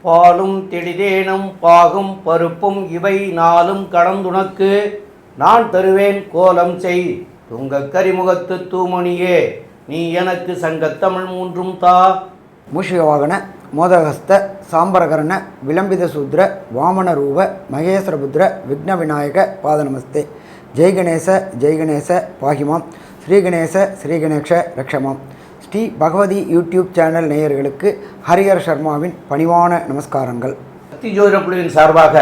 பாலும் தெளிதேனும் பாகும் பருப்பும் இவை நாளும் கடந்துனக்கு நான் தருவேன் கோலம் செய் துங்கக் கரிமுகத்து தூமணியே நீ எனக்கு சங்கத்தமிழ் மூன்றும் தா. மூஷிகவாகன மோதகஸ்த சாம்பரகரண விளம்பித சூத்ர வாமன ரூப மகேஸ்வரபுத்திர விக்ன விநாயக பாதநமஸ்தே. ஜெய்கணேச பாகிமாம் ஸ்ரீகணேஷ ரக்ஷமாம். ஸ்ரீ பகவதி யூடியூப் சேனல் நேயர்களுக்கு ஹரிஹர் சர்மாவின் பணிவான நமஸ்காரங்கள். சக்தி ஜோதிட குழுவின் சார்பாக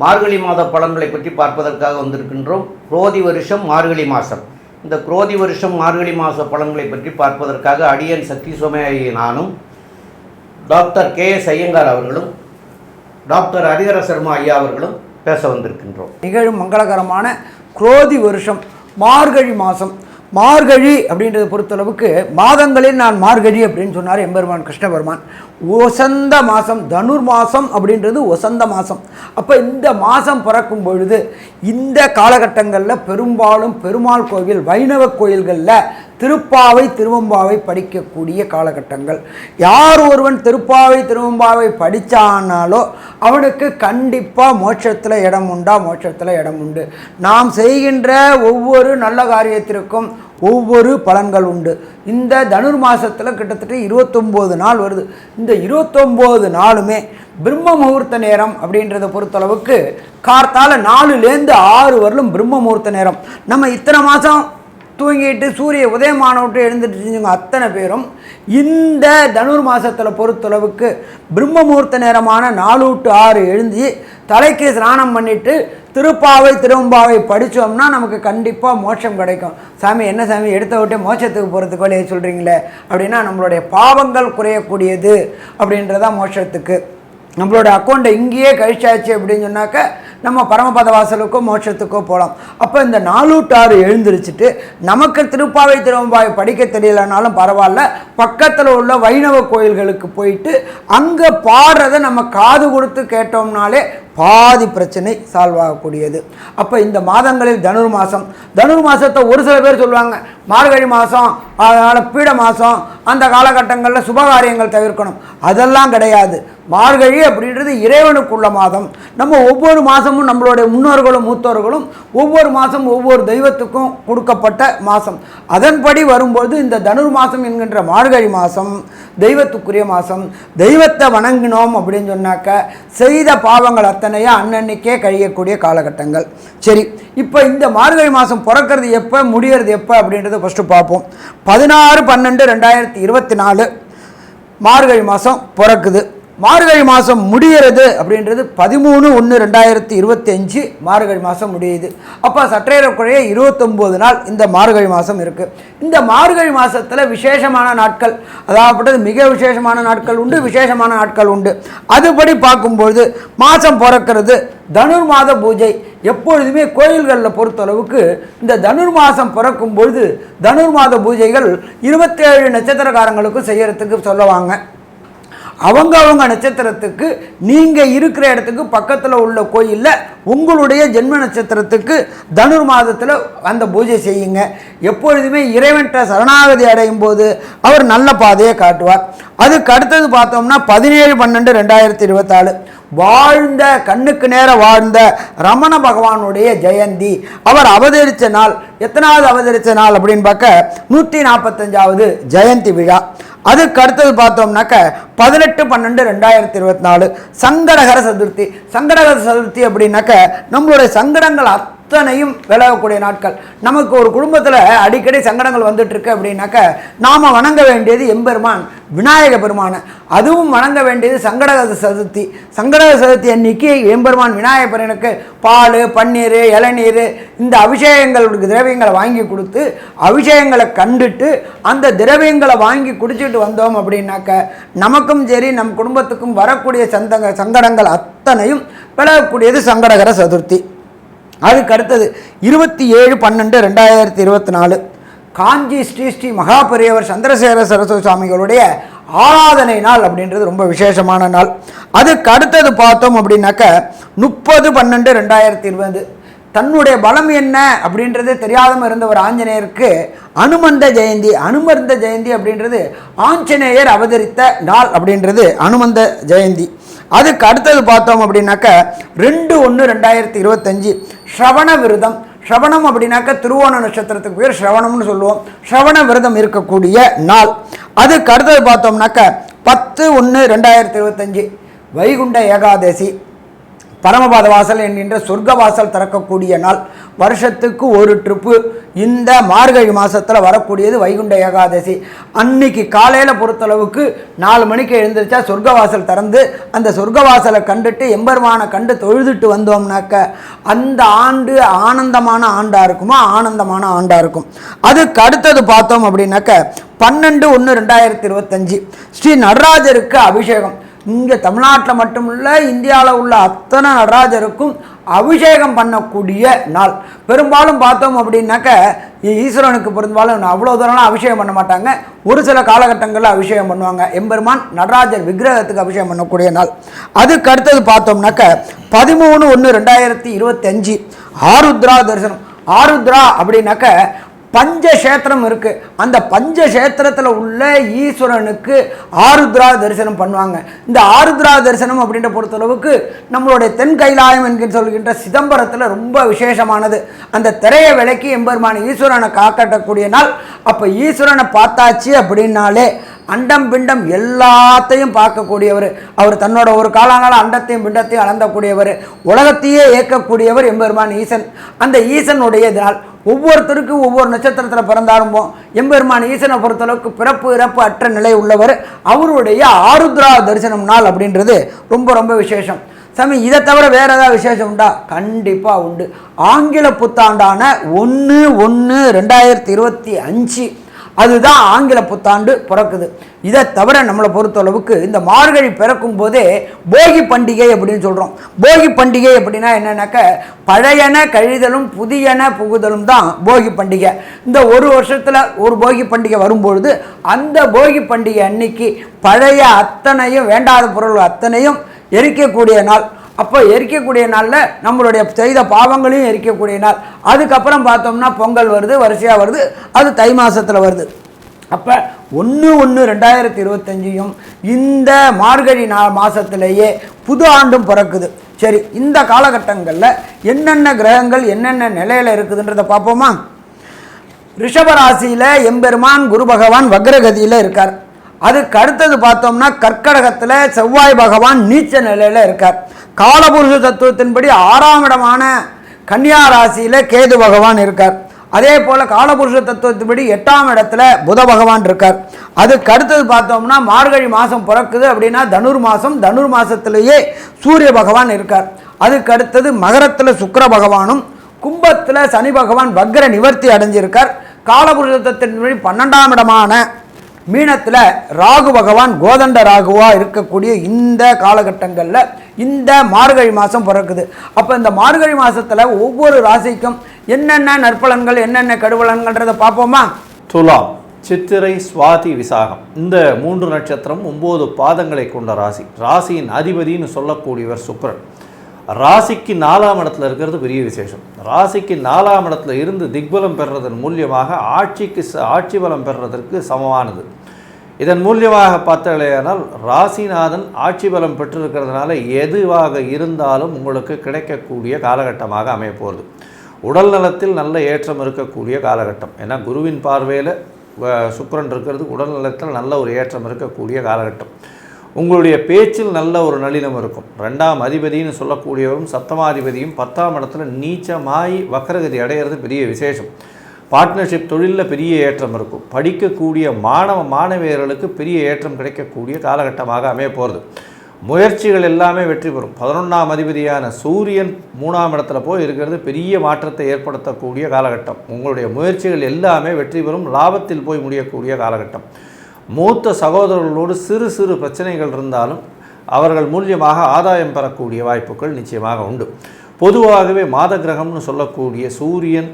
மார்கழி மாத பலன்களை பற்றி பார்ப்பதற்காக வந்திருக்கின்றோம். குரோதி வருஷம் மார்கழி மாதம். இந்த குரோதி வருஷம் மார்கழி மாத பலன்களை பற்றி பார்ப்பதற்காக அடியன் சக்தி சோமயாகி நானும் டாக்டர் KS ஐயங்கார் அவர்களும் டாக்டர் ஹரிஹர சர்மா ஐயா அவர்களும் பேச வந்திருக்கின்றோம். நிகழும் மங்களகரமான குரோதி வருஷம் மார்கழி மாதம். மார்கழி அப்படின்றத பொறுத்தளவுக்கு மாதங்களில் நான் மார்கழி அப்படின்னு சொன்னார் எம்பெருமான் கிருஷ்ண பெருமான். ஒசந்த மாதம், தனுர் மாதம் அப்படின்றது ஒசந்த மாதம். அப்போ இந்த மாதம் பிறக்கும் பொழுது இந்த காலகட்டங்களில் பெரும்பாலும் பெருமாள் கோவில் வைணவ கோயில்களில் திருப்பாவை திருவம்பாவை படிக்கக்கூடிய காலகட்டங்கள். யார் ஒருவன் திருப்பாவை திருவம்பாவை படித்தானாலோ அவனுக்கு கண்டிப்பாக மோட்சத்தில் இடம் உண்டா? மோட்சத்தில் இடம் உண்டு. நாம் செய்கின்ற ஒவ்வொரு நல்ல காரியத்திற்கும் ஒவ்வொரு பலன்கள் உண்டு. இந்த தனுர் மாதத்தில் கிட்டத்தட்ட 29 நாள் வருது. இந்த 29 நாளுமே பிரம்ம முகூர்த்த நேரம் அப்படின்றத பொறுத்தளவுக்கு கார்த்தால 4லேருந்து 6 வரலும் பிரம்ம முகூர்த்த நேரம். நம்ம இத்தனை மாதம் தூங்கிட்டு சூரிய உதயமானவிட்டு எழுந்துட்டு அத்தனை பேரும் இந்த தனுர் மாதத்தில் பொறுத்தளவுக்கு பிரம்ம முகூர்த்த நேரமான 4 to 6 எழுந்து தலைக்கு ஸ்நானம் பண்ணிவிட்டு திருப்பாவை திருவம்பாவை படித்தோம்னா நமக்கு கண்டிப்பாக மோட்சம் கிடைக்கும். சாமி என்ன சாமி எடுத்த விட்டே மோட்சத்துக்கு போகிறதுக்கு வழியை சொல்கிறீங்களே அப்படின்னா, நம்மளுடைய பாவங்கள் குறையக்கூடியது அப்படின்றதான் மோட்சத்துக்கு. நம்மளோட அக்கௌண்ட்டை இங்கேயே கழிச்சாச்சு அப்படின்னு சொன்னாக்க நம்ம பரமபத வாசலுக்கோ மோட்சத்துக்கோ போகலாம். அப்போ இந்த 4 to 6 எழுந்திரிச்சிட்டு நமக்கு திருப்பாவை திருவம்பாவை படிக்க தெரியலனாலும் பரவாயில்ல, பக்கத்தில் உள்ள வைணவ கோயில்களுக்கு போயிட்டு அங்கே பாடுறதை நம்ம காது கொடுத்து கேட்டோம்னாலே பாதி பிரச்சனை சால்வ் ஆகக்கூடியது. அப்போ இந்த மாதங்களில் தனுர் மாதத்தை ஒரு சில பேர் சொல்லுவாங்க மார்கழி மாதம், அதனால் பீட மாதம், அந்த காலகட்டங்களில் சுபகாரியங்கள் தவிர்க்கணும். அதெல்லாம் கிடையாது. மார்கழி அப்படின்றது இறைவனுக்குள்ள மாதம். நம்ம ஒவ்வொரு மாதமும் நம்மளுடைய முன்னோர்களும் மூத்தோர்களும் ஒவ்வொரு மாதம் ஒவ்வொரு தெய்வத்துக்கும் கொடுக்கப்பட்ட மாதம். அதன்படி வரும்போது இந்த தனுர் மாதம் என்கின்ற மார்கழி மாதம் தெய்வத்துக்குரிய மாதம். தெய்வத்தை வணங்கினோம் அப்படின்னு சொன்னாக்க செய்த பாவங்கள் அத்தனையாக அன்னன்னைக்கே கழியக்கூடிய காலகட்டங்கள். சரி, இப்போ இந்த மார்கழி மாதம் பிறக்கிறது எப்போ, முடிகிறது எப்போ அப்படின்றத ஃபஸ்ட்டு பார்ப்போம். 16/12/2024 மார்கழி மாதம் பிறக்குது. மார்கழி மாதம் முடிகிறது அப்படின்றது 13/1/2025 மார்கழி மாதம் முடியுது. அப்போ சற்றேறக்குறைய 29 நாள் இந்த மார்கழி மாதம் இருக்குது. இந்த மார்கழி மாதத்தில் விசேஷமான நாட்கள், அதாவது மிக விசேஷமான நாட்கள் உண்டு, விசேஷமான நாட்கள் உண்டு. அதுபடி பார்க்கும்பொழுது மாதம் பிறக்கிறது தனுர் மாத பூஜை. எப்பொழுதுமே கோயில்களில் பொறுத்தளவுக்கு இந்த தனுர் மாதம் பிறக்கும் பொழுது தனுர் மாத பூஜைகள் 27 நட்சத்திரக்காரங்களுக்கும் செய்யறதுக்கு சொல்லுவாங்க. அவங்க நட்சத்திரத்துக்கு நீங்கள் இருக்கிற இடத்துக்கு பக்கத்தில் உள்ள கோயிலில் உங்களுடைய ஜென்ம நட்சத்திரத்துக்கு தனுர் மாதத்தில் அந்த பூஜை செய்யுங்க. எப்பொழுதுமே இறைவன்கிட்ட சரணாகதி அடையும் போது அவர் நல்ல பாதையை காட்டுவார். அதுக்கு அடுத்தது பார்த்தோம்னா 17/12/2024 வாழ்ந்த கண்ணுக்கு நேர வாழ்ந்த ரமண பகவானுடைய ஜெயந்தி. அவர் அவதரித்த நாள் எத்தனாவது அவதரித்த நாள் அப்படின்னு பார்க்க 145வது ஜெயந்தி விழா. அதுக்கு அடுத்தது பார்த்தோம்னாக்க 18/12/2024 சங்கடகர சதுர்த்தி. சங்கடகர சதுர்த்தி அப்படின்னாக்க நம்மளுடைய சங்கடங்கள் அத்தனையும் விலகக்கூடிய நாட்கள். நமக்கு ஒரு குடும்பத்தில் அடிக்கடி சங்கடங்கள் வந்துட்டு இருக்கு அப்படின்னாக்க நாம் வணங்க வேண்டியது எம்பெருமான் விநாயக பெருமான. அதுவும் வணங்க வேண்டியது சங்கடகர சதுர்த்தி. சங்கடகர சதுர்த்தி அன்னைக்கு எம்பெருமான் விநாயக பெருமனுக்கு பால், பன்னீர், இளநீர் இந்த அபிஷேகங்களுக்கு திரவியங்களை வாங்கி கொடுத்து அபிஷேகங்களை கண்டுட்டு அந்த திரவியங்களை வாங்கி குடிச்சிட்டு வந்தோம் அப்படின்னாக்க நமக்கும் சரி நம் குடும்பத்துக்கும் வரக்கூடிய சங்கடங்கள் அத்தனையும் விலகக்கூடியது சங்கடகர சதுர்த்தி. அதுக்கு அடுத்தது 27/12/2024 காஞ்சி ஸ்ரீ மகாபெரியவர் சந்திரசேகர சரஸ்வதி சுவாமிகளுடைய ஆராதனை நாள் அப்படின்றது ரொம்ப விசேஷமான நாள். அதுக்கு அடுத்தது பார்த்தோம் அப்படின்னாக்க 30/12/2020 தன்னுடைய பலம் என்ன அப்படின்றது தெரியாமல் இருந்த ஒரு ஆஞ்சநேயருக்கு அனுமந்த ஜெயந்தி அப்படின்றது ஆஞ்சநேயர் அவதரித்த நாள் அப்படின்றது அனுமந்த ஜெயந்தி. அதுக்கு அடுத்தது பார்த்தோம் அப்படின்னாக்க 2/1/2025 ஸ்ரவண விரதம். ஸ்ரவணம் அப்படின்னாக்க திருவோண நட்சத்திரத்துக்கு பேர் ஸ்ரவணம்னு சொல்லுவோம். ஸ்ரவண விரதம் இருக்கக்கூடிய நாள். அதுக்கு அடுத்தது பார்த்தோம்னாக்க 10/1/2025 வைகுண்ட ஏகாதசி. பரமபாத வாசல் என்கின்ற சொர்க்க வாசல் திறக்கக்கூடிய நாள். வருஷத்துக்கு ஒரு ட்ரிப்பு இந்த மார்கழி மாதத்தில் வரக்கூடியது வைகுண்ட ஏகாதசி. அன்னைக்கு காலையில் பொறுத்தளவுக்கு 4 மணிக்கு எழுந்திரிச்சா சொர்க்க வாசல் திறந்து அந்த சொர்க்க வாசலை கண்டுட்டு எம்பெருமானை கண்டு தொழுதுட்டு வந்தோம்னாக்க அந்த ஆண்டு ஆனந்தமான ஆண்டாக இருக்குமா, ஆனந்தமான ஆண்டாக இருக்கும். அதுக்கு அடுத்தது பார்த்தோம் அப்படின்னாக்க 12/1/2025 ஸ்ரீ நடராஜருக்கு அபிஷேகம். இங்கே தமிழ்நாட்டில் மட்டுமில்ல, இந்தியாவில் உள்ள அத்தனை நடராஜருக்கும் அபிஷேகம் பண்ணக்கூடிய நாள். பெரும்பாலும் பார்த்தோம் அப்படின்னாக்க ஈஸ்வரனுக்கு பெரும்பாலும் அவ்வளோ தூரம்லாம் அபிஷேகம் பண்ண மாட்டாங்க. ஒரு சில காலகட்டங்களில் அபிஷேகம் பண்ணுவாங்க. எம்பெருமான் நடராஜர் விக்கிரகத்துக்கு அபிஷேகம் பண்ணக்கூடிய நாள். அதுக்கு அடுத்தது பார்த்தோம்னாக்க 13/1/2025 ஆருத்ரா தரிசனம். ஆருத்ரா அப்படின்னாக்க பஞ்சக்ஷேத்திரம் இருக்குது. அந்த பஞ்சக்ஷேத்திரத்தில் உள்ள ஈஸ்வரனுக்கு ஆருத்ரா தரிசனம் பண்ணுவாங்க. இந்த ஆருத்ரா தரிசனம் அப்படின்ற பொறுத்தளவுக்கு நம்மளுடைய தென் கைலாயம் என்கிற சொல்கின்ற சிதம்பரத்தில் ரொம்ப விசேஷமானது. அந்த திரையை விலக்கி எம்பெருமான ஈஸ்வரனை காக்கட்டக்கூடிய நாள். அப்போ ஈஸ்வரனை பார்த்தாச்சு அப்படின்னாலே அண்டம் பிண்டம் எல்லாத்தையும் பார்க்கக்கூடியவர். அவர் தன்னோட ஒரு காலனால அண்டத்தையும் பிண்டத்தையும் அளந்தக்கூடியவர். உலகத்தையே இயக்கக்கூடியவர் எம்பெருமான் ஈசன். அந்த ஈசனுடைய நாள். ஒவ்வொருத்தருக்கும் ஒவ்வொரு நட்சத்திரத்தில் பிறந்தாலும் எம்பெருமான் ஈசனை பொறுத்தளவுக்கு பிறப்பு இறப்பு அற்ற நிலை உள்ளவர். அவருடைய ஆருத்ரா தரிசனம் நாள் அப்படின்றது ரொம்ப ரொம்ப விசேஷம். சாமி, இதை தவிர வேற ஏதாவது விசேஷம் உண்டா? கண்டிப்பாக உண்டு. ஆங்கில புத்தாண்டான 1/1/2025 அதுதான் ஆங்கில புத்தாண்டு பிறக்குது. இதை தவிர நம்மளை பொறுத்தளவுக்கு இந்த மார்கழி பிறக்கும் போதே போகி பண்டிகை அப்படின்னு சொல்கிறோம். போகி பண்டிகை அப்படின்னா என்னன்னாக்க பழையன கழிதலும் புதியன புகுதலும் தான் போகி பண்டிகை. இந்த ஒரு வருஷத்தில் ஒரு போகி பண்டிகை வரும்பொழுது அந்த போகி பண்டிகை அன்னைக்கு பழைய அத்தனையும் வேண்டாத பொருள் அத்தனையும் எரிக்கக்கூடிய நாள். அப்போ எரிக்கக்கூடிய நாளில் நம்மளுடைய செய்த பாவங்களையும் எரிக்கக்கூடிய நாள். அதுக்கப்புறம் பார்த்தோம்னா பொங்கல் வருது, வரிசையாக வருது, அது தை மாதத்தில் வருது. அப்போ 1/1/2025 இந்த மார்கழி மாதத்திலேயே புது ஆண்டும் பிறக்குது. சரி, இந்த காலகட்டங்களில் என்னென்ன கிரகங்கள் என்னென்ன நிலையில் இருக்குதுன்றதை பார்ப்போமா? ரிஷபராசியில் எம்பெருமான் குரு பகவான் வக்ரகதியில் இருக்கார். அதுக்கு அடுத்தது பார்த்தோம்னா கர்க்கடகத்தில் செவ்வாய் பகவான் நீச்ச நிலையில் இருக்கார். காலபுருஷ தத்துவத்தின்படி 6ஆம் இடமான கன்னியா ராசியில் கேது பகவான் இருக்கார். அதே போல் காலபுருஷ தத்துவத்தின்படி 8ஆம் இடத்துல புத பகவான் இருக்கார். அதுக்கு அடுத்தது பார்த்தோம்னா மார்கழி மாதம் பிறக்குது அப்படின்னா தனுர் மாதம். தனுர் மாதத்திலேயே சூரிய பகவான் இருக்கார். அதுக்கு அடுத்தது மகரத்தில் சுக்கிர பகவானும் கும்பத்தில் சனி பகவான் வக்ர நிவர்த்தி அடைஞ்சிருக்கார். காலபுருஷ தத்துவத்தின்படி 12ஆம் இடமான மீனத்தில் ராகு பகவான் கோதண்ட ராகுவாக இருக்கக்கூடிய இந்த காலகட்டங்களில் இந்த மார்கழி மாதம் பிறக்குது. அப்போ இந்த மார்கழி மாதத்தில் ஒவ்வொரு ராசிக்கும் என்னென்ன நற்பலன்கள் என்னென்ன கெடுபலன்கள்ன்றதை பார்ப்போமா? துலாம், சித்திரை, சுவாதி, விசாகம் இந்த 3 நட்சத்திரம் 9 பாதங்களை கொண்ட ராசி. ராசியின் அதிபதினு சொல்லக்கூடியவர் சுக்கிரன். ராசிக்கு 4ஆம் இடத்துல இருக்கிறது பெரிய விசேஷம். ராசிக்கு 4ஆம் இடத்துல இருந்து திக்பலம் பெறுறதன் மூலியமாக ஆட்சி பலம் பெறுறதற்கு சமமானது. இதன் மூலியமாக பார்த்தாலேயானால் ராசிநாதன் ஆட்சி பலம் பெற்றிருக்கிறதுனால எதுவாக இருந்தாலும் உங்களுக்கு கிடைக்கக்கூடிய காலகட்டமாக அமைய போகிறது. உடல் நலத்தில் நல்ல ஏற்றம் இருக்கக்கூடிய காலகட்டம். ஏன்னா குருவின் பார்வையில் சுக்கிரன் இருக்கிறது உடல் நலத்தில் நல்ல ஒரு ஏற்றம் இருக்கக்கூடிய காலகட்டம். உங்களுடைய பேச்சில் நல்ல ஒரு நளினம் இருக்கும். 2ஆம் அதிபதினு சொல்லக்கூடியவரும் சப்தமாதிபதியும் 10ஆம் இடத்துல நீச்சமாகி வக்ரகதி அடைகிறது பெரிய விசேஷம். பார்ட்னர்ஷிப் தொழிலில் பெரிய ஏற்றம் இருக்கும். படிக்கக்கூடிய மாணவியர்களுக்கு பெரிய ஏற்றம் கிடைக்கக்கூடிய காலகட்டமாக அமைய போகிறது. முயற்சிகள் எல்லாமே வெற்றி பெறும். 11ஆம் அதிபதியான சூரியன் 3ஆம் இடத்துல போய் இருக்கிறது பெரிய மாற்றத்தை ஏற்படுத்தக்கூடிய காலகட்டம். உங்களுடைய முயற்சிகள் எல்லாமே வெற்றி பெறும். லாபத்தில் போய் முடியக்கூடிய காலகட்டம். மூத்த சகோதரர்களோடு சிறு சிறு பிரச்சனைகள் இருந்தாலும் அவர்கள் மூலியமாக ஆதாயம் பெறக்கூடிய வாய்ப்புகள் நிச்சயமாக உண்டு. பொதுவாகவே மாத கிரகம்னு சொல்லக்கூடிய சூரியன்,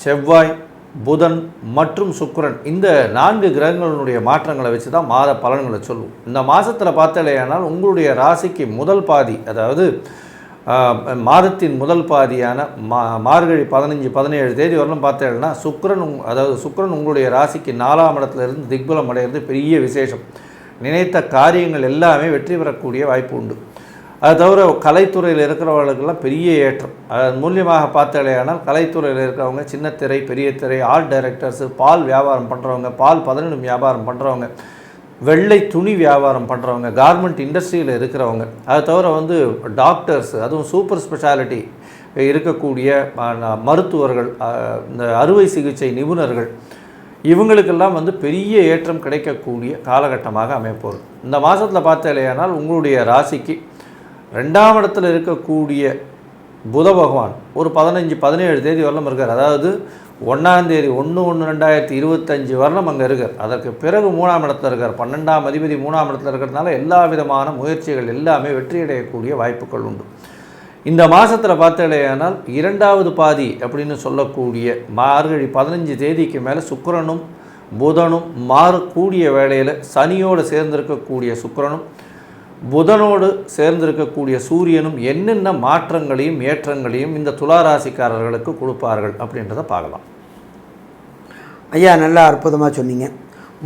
செவ்வாய், புதன் மற்றும் சுக்கிரன் இந்த 4 கிரகங்களுடைய மாற்றங்களை வச்சு தான் மாத பலன்களை சொல்லுவோம். இந்த மாதத்தில் பார்த்தாலேயானால் உங்களுடைய ராசிக்கு முதல் பாதி, அதாவது மாதத்தின் முதல் பாதியான மார்கழி 15-17 தேதி வரலும் பார்த்தேன்னா சுக்கிரன் உங்களுடைய ராசிக்கு 4ஆம் இடத்துலேருந்து திக்பலம் அடைகிறது பெரிய விசேஷம். நினைத்த காரியங்கள் எல்லாமே வெற்றி பெறக்கூடிய வாய்ப்பு உண்டு. அது தவிர கலைத்துறையில் இருக்கிறவர்களுக்கெல்லாம் பெரிய ஏற்றம். அதன் மூலியமாக பார்த்தாலேயானால் கலைத்துறையில் இருக்கிறவங்க சின்ன திரை, பெரிய திரை, ஆர்ட் டைரக்டர்ஸு, பால் வியாபாரம் பண்ணுறவங்க, பால் பதனிடும் வியாபாரம் பண்ணுறவங்க, வெள்ளை துணி வியாபாரம் பண்ணுறவங்க, கார்மெண்ட் இண்டஸ்ட்ரியில் இருக்கிறவங்க, அது தவிர டாக்டர்ஸ், அதுவும் சூப்பர் ஸ்பெஷாலிட்டி இருக்கக்கூடிய மருத்துவர்கள், இந்த அறுவை சிகிச்சை நிபுணர்கள், இவங்களுக்கெல்லாம் பெரிய ஏற்றம் கிடைக்கக்கூடிய காலகட்டமாக அமைப்போகுது. இந்த மாதத்தில் பார்த்தாலேயானால் உங்களுடைய ராசிக்கு 2ஆம் இடத்துல இருக்கக்கூடிய புத பகவான் ஒரு 15-17 தேதி வரலும் இருக்கார். அதாவது 1ஆம் தேதி 1/1/2025 வரலும் அங்கே இருக்கார். அதற்கு பிறகு 3ஆம் இடத்துல இருக்கார். 12ஆம் அதிபதி 3ஆம் இடத்துல இருக்கிறதுனால எல்லா விதமான முயற்சிகள் எல்லாமே வெற்றியடையக்கூடிய வாய்ப்புகள் உண்டு. இந்த மாதத்தில் பார்த்தாலேயானால் 2வது பாதி அப்படின்னு சொல்லக்கூடிய மார்கழி 15 தேதிக்கு மேலே சுக்கிரனும் புதனும் மாறக்கூடிய வேளையில் சனியோடு சேர்ந்திருக்கக்கூடிய சுக்கிரனும் புதனோடு சேர்ந்திருக்கக்கூடிய சூரியனும் என்னென்ன மாற்றங்களையும் ஏற்றங்களையும் இந்த துளாராசிக்காரர்களுக்கு கொடுப்பார்கள் அப்படின்றத பார்க்கலாம். ஐயா, நல்லா அற்புதமாக சொன்னீங்க.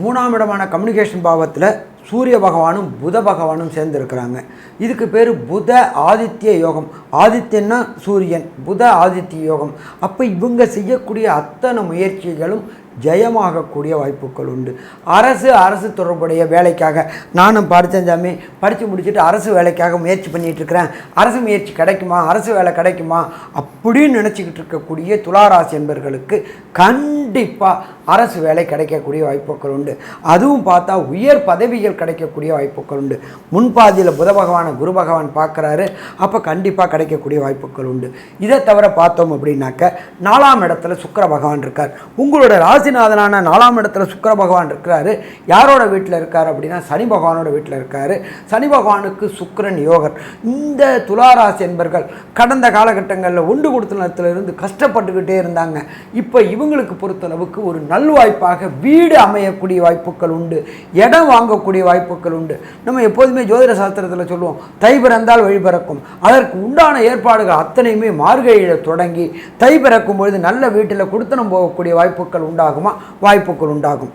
3ஆம் இடமான கம்யூனிகேஷன் பாவத்தில் சூரிய பகவானும் புத பகவானும் சேர்ந்துருக்கிறாங்க. இதுக்கு பேர் புத ஆதித்ய யோகம். ஆதித்யன்னா சூரியன், புத ஆதித்ய யோகம். அப்போ இவங்க செய்யக்கூடிய அத்தனை முயற்சிகளும் ஜெயமாகக்கூடிய வாய்ப்புகள் உண்டு. அரசு தொடர்புடைய வேலைக்காக நானும் படித்தேன் சாமி, படித்து முடிச்சுட்டு அரசு வேலைக்காக முயற்சி பண்ணிகிட்ருக்கிறேன், அரசு முயற்சி கிடைக்குமா, அரசு வேலை கிடைக்குமா அப்படின்னு நினச்சிக்கிட்டு இருக்கக்கூடிய துளாராசி என்பவர்களுக்கு கண்டிப்பாக அரசு வேலை கிடைக்கக்கூடிய வாய்ப்புகள் உண்டு. அதுவும் பார்த்தா உயர் பதவிகள் கிடைக்கக்கூடிய வாய்ப்புகள் உண்டு. முன்பாதியில் புத பகவானை குரு பகவான் பார்க்குறாரு, அப்போ கண்டிப்பாக கிடைக்கக்கூடிய வாய்ப்புகள் உண்டு. இதை தவிர பார்த்தோம் அப்படின்னாக்க 4ஆம் இடத்துல சுக்கிர பகவான் இருக்கார். உங்களோட ராசிநாதனான 4ஆம் இடத்துல சுக்கிர பகவான் இருக்கிறாரு. யாரோட வீட்டில் இருக்கார் அப்படின்னா சனி பகவானோட வீட்டில் இருக்கார். சனி பகவானுக்கு சுக்கிரன் யோகர். இந்த துளாராசி என்பர்கள் கடந்த காலகட்டங்களில் ஒன்று கொடுத்தனத்திலிருந்து கஷ்டப்பட்டுக்கிட்டே இருந்தாங்க. இப்போ இவங்களுக்கு பொறுத்தளவுக்கு ஒரு நல்வாய்ப்பாக வீடு அமையக்கூடிய வாய்ப்புகள் உண்டு, இடம் வாங்கக்கூடிய வாய்ப்புகள் உண்டு. நம்ம எப்போதுமே ஜோதிட சாஸ்திரத்தில் சொல்லுவோம், தை பிறந்தால் வழி பிறக்கும். அதற்கு உண்டான ஏற்பாடுகள் அத்தனையுமே மார்கழியில் தொடங்கி தை பிறக்கும் பொழுது நல்ல வீட்டில் கொடுத்தனம் போகக்கூடிய வாய்ப்புகள் உண்டாகுமா, வாய்ப்புகள் உண்டாகும்.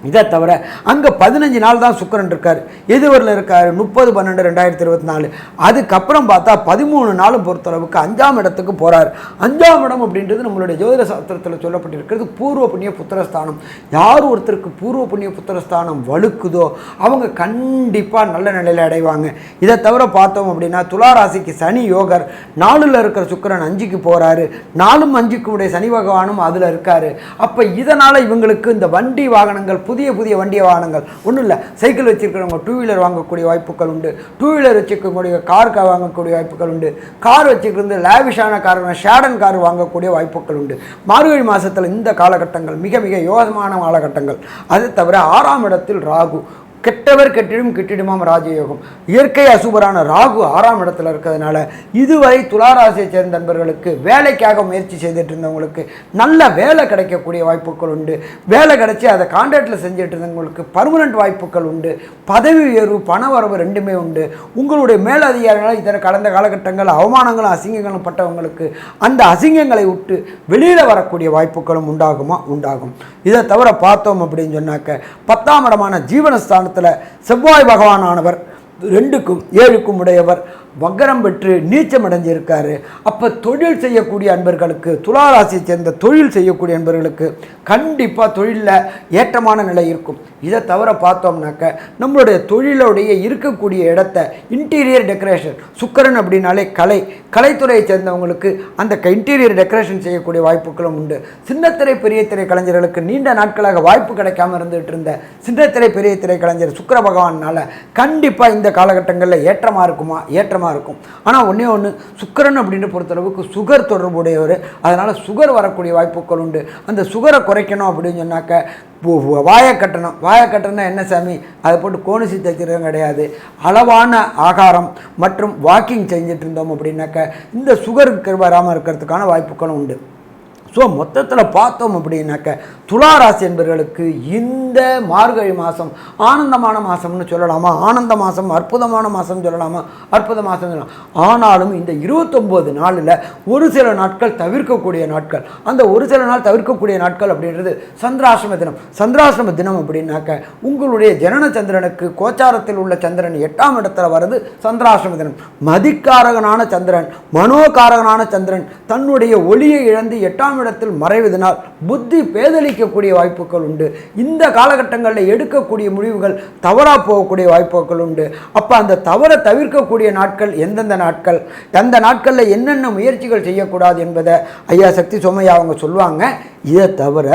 இதை தவிர அங்கே 15 நாள் தான் சுக்கிரன் இருக்கார். எதுவரில் இருக்கார்? 30/12/2024. அதுக்கப்புறம் பார்த்தா 13 நாளும் பொறுத்தளவுக்கு 5ஆம் இடத்துக்கு போகிறார். 5ஆம் இடம் அப்படின்றது நம்மளுடைய ஜோதிட சாஸ்திரத்தில் சொல்லப்பட்டிருக்கிறது பூர்வ புண்ணிய புத்திரஸ்தானம். யார் ஒருத்தருக்கு பூர்வ புண்ணிய புத்திரஸ்தானம் வலுக்குதோ அவங்க கண்டிப்பாக நல்ல நிலையில் அடைவாங்க. இதை தவிர பார்த்தோம் அப்படின்னா துளாராசிக்கு சனி யோகர். 4ல் இருக்கிற சுக்கிரன் 5க்கு போகிறாரு. 4ம் 5க்கும் உடைய சனி பகவானும் அதில் இருக்கார். அப்போ இதனால் இவங்களுக்கு இந்த வண்டி வாகனங்கள், புதிய வண்டிய வாகனங்கள் ஒன்றும் இல்லை, சைக்கிள் வச்சுருக்கிறவங்க 2 வீலர் வாங்கக்கூடிய வாய்ப்புகள் உண்டு. 2 வீலர் வச்சுக்கக்கூடிய கார் வாங்கக்கூடிய வாய்ப்புகள் உண்டு. கார் வச்சுக்கிறது லேவிஷான கார், ஷேடன் கார் வாங்கக்கூடிய வாய்ப்புகள் உண்டு. மார்கழி மாதத்தில் இந்த காலகட்டங்கள் மிக மிக யோகமான காலகட்டங்கள். அது தவிர 6ஆம் இடத்தில் ராகு. கெட்டவர் கெட்டிடும் கிட்டிடுமாம் ராஜயோகம். இயற்கை அசுபரான ராகு 6ஆம் இடத்துல இருக்கிறதுனால இதுவரை துளாராசியை சேர்ந்த நண்பர்களுக்கு வேலைக்காக முயற்சி செய்துட்டு இருந்தவங்களுக்கு நல்ல வேலை கிடைக்கக்கூடிய வாய்ப்புகள் உண்டு. வேலை கிடைச்சி அதை கான்ட்ராக்டில் செஞ்சுட்டு இருந்தவங்களுக்கு பர்மனெண்ட் வாய்ப்புகள் உண்டு. பதவி உயர்வு, பண வரவு ரெண்டுமே உண்டு. உங்களுடைய மேலதிகாரிகளால் இதர கடந்த காலகட்டங்கள் அவமானங்களும் அசிங்கங்களும் பட்டவங்களுக்கு அந்த அசிங்கங்களை விட்டு வெளியில் வரக்கூடிய வாய்ப்புகளும் உண்டாகும். இதை தவிர பார்த்தோம் அப்படின்னு சொன்னாக்க 10ஆம் இடமான ஜீவனஸ்தானத்தில் செவ்வாய் பகவானானவர் 2க்கும் 7க்கும் உடையவர் வக்கரம் பெற்று நீச்சம் அடைஞ்சிருக்காரு. அப்போ தொழில் செய்யக்கூடிய அன்பர்களுக்கு, துளாராசியை சேர்ந்த தொழில் செய்யக்கூடிய அன்பர்களுக்கு கண்டிப்பாக தொழிலில் ஏற்றமான நிலை இருக்கும். இதை தவிர பார்த்தோம்னாக்க நம்மளுடைய தொழிலுடைய இருக்கக்கூடிய இடத்த இன்டீரியர் டெக்கரேஷன், சுக்கிரன் அப்படின்னாலே கலைத்துறையை சேர்ந்தவங்களுக்கு அந்த இன்டீரியர் டெக்கரேஷன் செய்யக்கூடிய வாய்ப்புகளும் உண்டு. சின்னத்திரை பெரிய திரை கலைஞர்களுக்கு நீண்ட நாட்களாக வாய்ப்பு கிடைக்காம இருந்துகிட்டு இருந்த சின்னத்திரை பெரிய திரை கலைஞர் சுக்கிர பகவானால் கண்டிப்பாக இந்த காலகட்டங்களில் ஏற்றமாக இருக்கும். ஆனால் ஒன்று சுக்கிரன் அப்படின்னு பொறுத்தளவுக்கு சுகர் தொடர்புடையவர். அதனால் சுகர் வரக்கூடிய வாய்ப்புகள் உண்டு. அந்த சுகரை குறைக்கணும் அப்படின்னு சொன்னாக்க வாயை கட்டணும் என்ன சாமி, அதை போட்டு கோணிசி தைக்கிறதும் கிடையாது. அளவான ஆகாரம் மற்றும் வாக்கிங் செஞ்சுட்டு இருந்தோம் அப்படின்னாக்க இந்த சுகருக்கு வராமல் இருக்கிறதுக்கான வாய்ப்புகளும் உண்டு. ஸோ மொத்தத்தில் பார்த்தோம் அப்படின்னாக்க துளாராசி என்பவர்களுக்கு இந்த மார்கழி மாதம் ஆனந்தமான மாதம்னு சொல்லலாமா, ஆனந்த மாதம், அற்புதமான மாதம் சொல்லலாமா, அற்புத மாதம் சொல்லலாம். ஆனாலும் இந்த 29 நாளில் ஒரு சில நாட்கள் தவிர்க்கக்கூடிய நாட்கள், அந்த ஒரு சில நாள் தவிர்க்கக்கூடிய நாட்கள் அப்படின்றது சந்திராசிரம தினம். சந்திராசிரம தினம் அப்படின்னாக்க உங்களுடைய ஜனன சந்திரனுக்கு கோச்சாரத்தில் உள்ள சந்திரன் 8ஆம் இடத்துல வர்றது சந்திராசிரம தினம். மதிக்காரகனான சந்திரன், மனோகாரகனான சந்திரன் தன்னுடைய ஒளியை இழந்து 8ஆம் இடத்தில் மறைவதனால் புத்தி பேதலிக்கக்கூடிய வாய்ப்புகள் உண்டு. இந்த காலகட்டங்களில் எடுக்கக்கூடிய முடிவுகள் தவறாக போகக்கூடிய வாய்ப்புகள் உண்டு. அப்போ அந்த தவறை தவிர்க்கக்கூடிய நாட்கள் எந்தெந்த நாட்கள், அந்த நாட்களில் என்னென்ன முயற்சிகள் செய்யக்கூடாது என்பதை ஐயா சக்தி சோமையா அவங்க சொல்லுவாங்க. இதை தவிர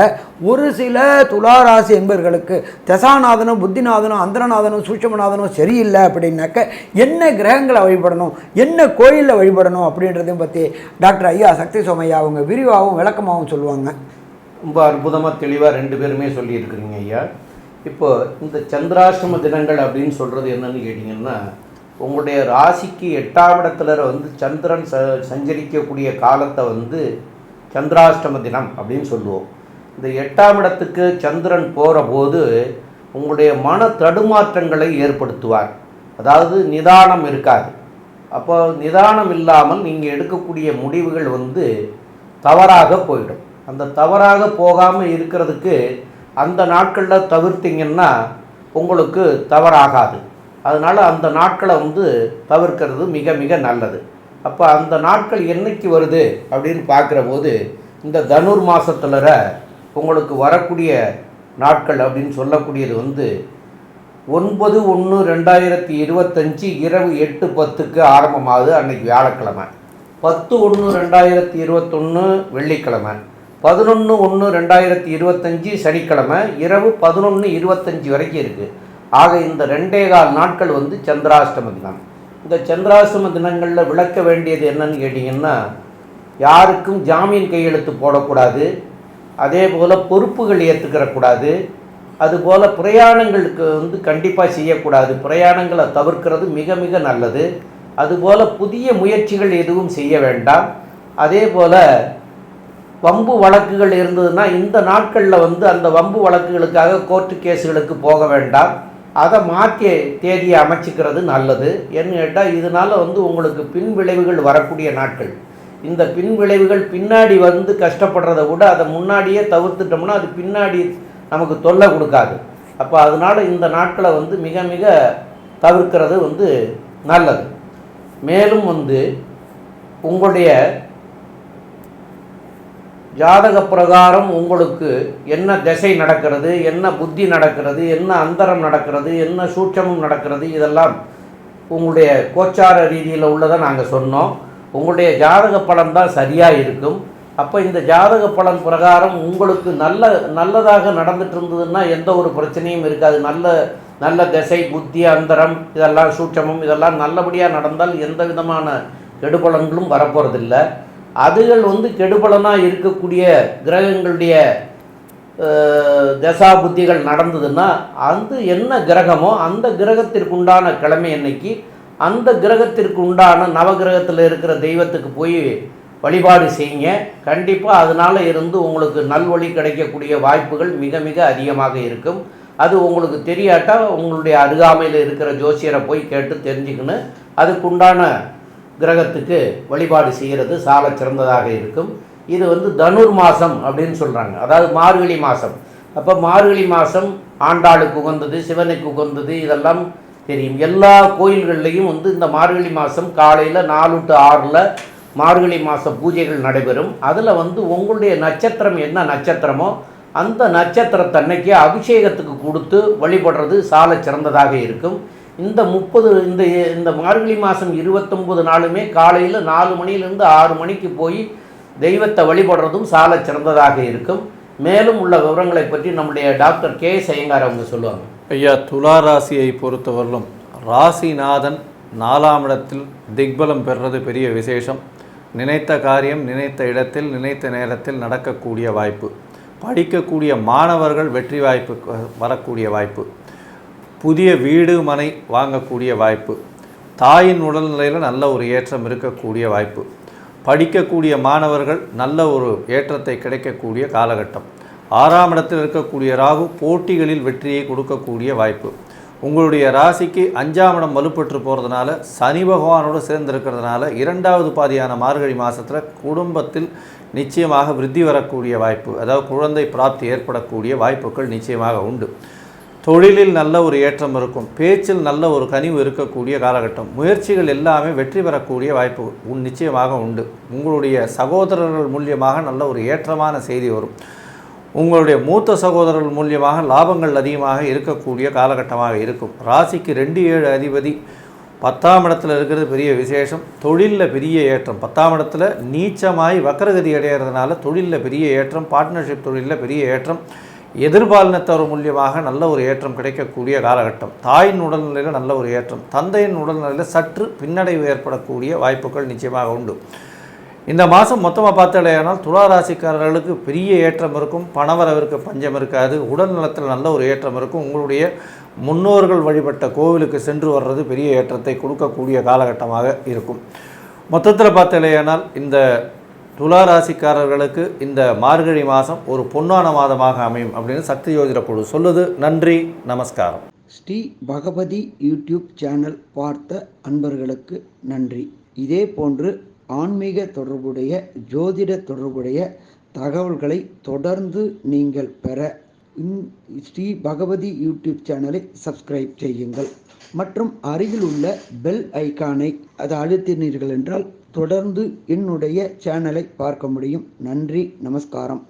ஒரு சில துளாராசி என்பவர்களுக்கு தசாநாதனும் புத்திநாதனும் அந்தரநாதனும் சூட்சமநாதனும் சரியில்லை அப்படின்னாக்க என்ன கிரகங்களை வழிபடணும், என்ன கோயிலில் வழிபடணும் அப்படின்றதையும் பற்றி டாக்டர் ஐயா சக்தி சோமையா அவங்க விரிவாகவும் விளக்கமாகவும் சொல்லுவாங்க. ரொம்ப அற்புதமாக தெளிவாக 2 பேருமே சொல்லியிருக்கிறீங்க ஐயா. இப்போ இந்த சந்திராசிரம தினங்கள் அப்படின்னு சொல்கிறது என்னன்னு கேட்டிங்கன்னா, உங்களுடைய ராசிக்கு 8ஆம் இடத்துல வந்து சந்திரன் சஞ்சரிக்கக்கூடிய காலத்தை வந்து சந்திராஷ்டம தினம் அப்படின்னு சொல்லுவோம். இந்த 8ஆம் இடத்துக்கு சந்திரன் போகிற போது உங்களுடைய மன தடுமாற்றங்களை ஏற்படுத்துவார். அதாவது நிதானம் இருக்காது. அப்போ நிதானம் இல்லாமல் நீங்கள் எடுக்கக்கூடிய முடிவுகள் வந்து தவறாக போயிடும். அந்த தவறாக போகாமல் இருக்கிறதுக்கு அந்த நாட்களில் தவிர்த்திங்கன்னா உங்களுக்கு தவறாகாது. அதனால் அந்த நாட்களை வந்து தவிர்க்கிறது மிக மிக நல்லது. அப்போ அந்த நாட்கள் என்னைக்கு வருது அப்படின்னு பார்க்குற போது இந்த தனுர் மாதத்துல உங்களுக்கு வரக்கூடிய நாட்கள் அப்படின்னு சொல்லக்கூடியது வந்து 9/1/2025 இரவு 8:10 ஆரம்பமாகுது. அன்னைக்கு வியாழக்கிழமை. 10/1/2021 வெள்ளிக்கிழமை. 11/1/2025 சனிக்கிழமை இரவு 11:25 வரைக்கும் இருக்குது. ஆக இந்த 2.25 நாட்கள் வந்து சந்திராஷ்டம தினம். இந்த சந்திராஷ்டம தினங்களில் விளக்க வேண்டியது என்னன்னு கேட்டிங்கன்னா, யாருக்கும் ஜாமீன் கையெழுத்து போடக்கூடாது, அதே போல் பொறுப்புகள் ஏற்றுக்கிறக்கூடாது, அதுபோல் பிரயாணங்களுக்கு வந்து கண்டிப்பாக செய்யக்கூடாது. பிரயாணங்களை தவிர்க்கிறது மிக மிக நல்லது. அதுபோல் புதிய முயற்சிகள் எதுவும் செய்ய வேண்டாம். அதே போல் வம்பு வழக்குகள் இருந்ததுன்னா இந்த நாட்களில் வந்து அந்த வம்பு வழக்குகளுக்காக கோர்ட்டு கேஸுகளுக்கு போக வேண்டாம். அதை மாற்றி தேதியை அமைச்சிக்கிறது நல்லது. ஏன்னு கேட்டால் இதனால் வந்து உங்களுக்கு பின் விளைவுகள் வரக்கூடிய நாட்கள். இந்த பின் விளைவுகள் பின்னாடி வந்து கஷ்டப்படுறதை விட அதை முன்னாடியே தவிர்த்துட்டோம்னா அது பின்னாடி நமக்கு தொல்லை கொடுக்காது. அப்போ அதனால் இந்த நாட்களை வந்து மிக மிக தவிர்க்கிறது வந்து நல்லது. மேலும் வந்து உங்களுடைய ஜாதக பிரகாரம் உங்களுக்கு என்ன திசை நடக்கிறது, என்ன புத்தி நடக்கிறது, என்ன அந்தரம் நடக்கிறது, என்ன சூட்சமும் நடக்கிறது, இதெல்லாம் உங்களுடைய கோச்சார ரீதியில் உள்ளதை நாங்கள் சொன்னோம். உங்களுடைய ஜாதக பலன் தான் சரியாக இருக்கும். அப்போ இந்த ஜாதக பலன் பிரகாரம் உங்களுக்கு நல்லதாக நடந்துட்டு இருந்ததுன்னா எந்த ஒரு பிரச்சனையும் இருக்காது. நல்ல திசை புத்தி அந்தரம் இதெல்லாம் சூட்சமும் இதெல்லாம் நல்லபடியாக நடந்தால் எந்த விதமான கெடுபலன்களும் வரப்போகிறதில்லை. அதுகள் வந்து கெடுபலனாக இருக்கக்கூடிய கிரகங்களுடைய தசா புத்திகள் நடந்ததுன்னா அது என்ன கிரகமோ அந்த கிரகத்திற்குண்டான கிழமை அன்னைக்கு அந்த கிரகத்திற்கு உண்டான நவகிரகத்தில் இருக்கிற தெய்வத்துக்கு போய் வழிபாடு செய்யுங்க. கண்டிப்பாக அதனால் இருந்து உங்களுக்கு நல்வழி கிடைக்கக்கூடிய வாய்ப்புகள் மிக மிக அதிகமாக இருக்கும். அது உங்களுக்கு தெரியாட்டால் உங்களுடைய அருகாமையில் இருக்கிற ஜோசியரை போய் கேட்டு தெரிஞ்சுக்கணும். அதுக்குண்டான கிரகத்துக்கு வழிபாடு செய்கிறது சால சிறந்ததாக இருக்கும். இது வந்து தனுர் மாதம் அப்படின்னு சொல்கிறாங்க, அதாவது மார்கழி மாதம். அப்போ மார்கழி மாதம் ஆண்டாளுக்கு உகந்தது, சிவனுக்கு உகந்தது, இதெல்லாம் தெரியும். எல்லா கோயில்கள்லேயும் வந்து இந்த மார்கழி மாதம் காலையில் 4 to 6 மார்கழி மாத பூஜைகள் நடைபெறும். அதில் வந்து உங்களுடைய நட்சத்திரம் என்ன நட்சத்திரமோ அந்த நட்சத்திரத்தன்னைக்கு அபிஷேகத்துக்கு கொடுத்து வழிபடுறது சால சிறந்ததாக இருக்கும். இந்த மார்கழி மாதம் 29 நாளுமே காலையில் 4 மணியிலிருந்து 6 மணிக்கு போய் தெய்வத்தை வழிபடுறதும் சால சிறந்ததாக இருக்கும். மேலும் உள்ள விவரங்களை பற்றி நம்முடைய டாக்டர் கே ஐயங்கார் அவங்க சொல்லுவாங்க. ஐயா, துலா ராசியை பொறுத்தவரையிலும் ராசிநாதன் 4ஆம் இடத்தில் திக்பலம் பெறுறது பெரிய விசேஷம். நினைத்த காரியம் நினைத்த இடத்தில் நினைத்த நேரத்தில் நடக்கக்கூடிய வாய்ப்பு, படிக்கக்கூடிய மாணவர்கள் வெற்றி வாய்ப்பு வரக்கூடிய வாய்ப்பு, புதிய வீடு மனை வாங்கக்கூடிய வாய்ப்பு, தாயின் உடல்நிலையில் நல்ல ஒரு ஏற்றம் இருக்கக்கூடிய வாய்ப்பு, படிக்கக்கூடிய மாணவர்கள் நல்ல ஒரு ஏற்றத்தை கிடைக்கக்கூடிய காலகட்டம். 6ஆம் இடத்தில் இருக்கக்கூடிய ராகு போட்டிகளில் வெற்றியை கொடுக்கக்கூடிய வாய்ப்பு. உங்களுடைய ராசிக்கு 5ஆம் இடம் வலுப்பெற்று போகிறதுனால, சனி பகவானோடு சேர்ந்திருக்கிறதுனால 2வது பாதியான மார்கழி மாதத்தில் குடும்பத்தில் நிச்சயமாக விருத்தி வரக்கூடிய வாய்ப்பு, அதாவது குழந்தை பிராப்தி ஏற்படக்கூடிய வாய்ப்புகள் நிச்சயமாக உண்டு. தொழிலில் நல்ல ஒரு ஏற்றம் இருக்கும். பேச்சில் நல்ல ஒரு கனிவு இருக்கக்கூடிய காலகட்டம். முயற்சிகள் எல்லாமே வெற்றி பெறக்கூடிய வாய்ப்பு நிச்சயமாக உண்டு. உங்களுடைய சகோதரர்கள் மூலியமாக நல்ல ஒரு ஏற்றமான செய்தி வரும். உங்களுடைய மூத்த சகோதரர்கள் மூலியமாக லாபங்கள் அதிகமாக இருக்கக்கூடிய காலகட்டமாக இருக்கும். ராசிக்கு 2-7 அதிபதி 10ஆம் இடத்துல இருக்கிறது பெரிய விசேஷம். தொழிலில் பெரிய ஏற்றம். 10ஆம் இடத்துல நீச்சமாய் வக்கரகதி அடைகிறதுனால தொழிலில் பெரிய ஏற்றம், பார்ட்னர்ஷிப் தொழிலில் பெரிய ஏற்றம், எதிர்பாலினத்தவர் மூலியமாக நல்ல ஒரு ஏற்றம் கிடைக்கக்கூடிய காலகட்டம். தாயின் உடல்நிலையில் நல்ல ஒரு ஏற்றம், தந்தையின் உடல்நிலையில் சற்று பின்னடைவு ஏற்படக்கூடிய வாய்ப்புகள் நிச்சயமாக உண்டு. இந்த மாதம் மொத்தமாக பார்த்தாலேயானால் துலா ராசிக்காரர்களுக்கு பெரிய ஏற்றம் இருக்கும். பணவரவிற்கு பஞ்சம் இருக்காது. உடல் நலத்தில் நல்ல ஒரு ஏற்றம் இருக்கும். உங்களுடைய முன்னோர்கள் வழிபட்ட கோவிலுக்கு சென்று வர்றது பெரிய ஏற்றத்தை கொடுக்கக்கூடிய காலகட்டமாக இருக்கும். மொத்தத்தில் பார்த்தாலேயானால் இந்த துலா ராசிக்காரர்களுக்கு இந்த மார்கழி மாதம் ஒரு பொன்னான மாதமாக அமையும் அப்படின்னு சக்தி ஜோதிட குழு சொல்லுது. நன்றி, நமஸ்காரம். ஸ்ரீ பகவதி யூடியூப் சேனல் பார்த்த அன்பர்களுக்கு நன்றி. இதே போன்று ஆன்மீக தொடர்புடைய, ஜோதிட தொடர்புடைய தகவல்களை தொடர்ந்து நீங்கள் பெற ஸ்ரீ பகவதி யூடியூப் சேனலை சப்ஸ்கிரைப் செய்யுங்கள். மற்றும் அருகில் உள்ள பெல் ஐக்கானை அதை அழுத்தினீர்கள் என்றால் தொடர்ந்து என்னுடைய சேனலை பார்க்க முடியும். நன்றி, நமஸ்காரம்.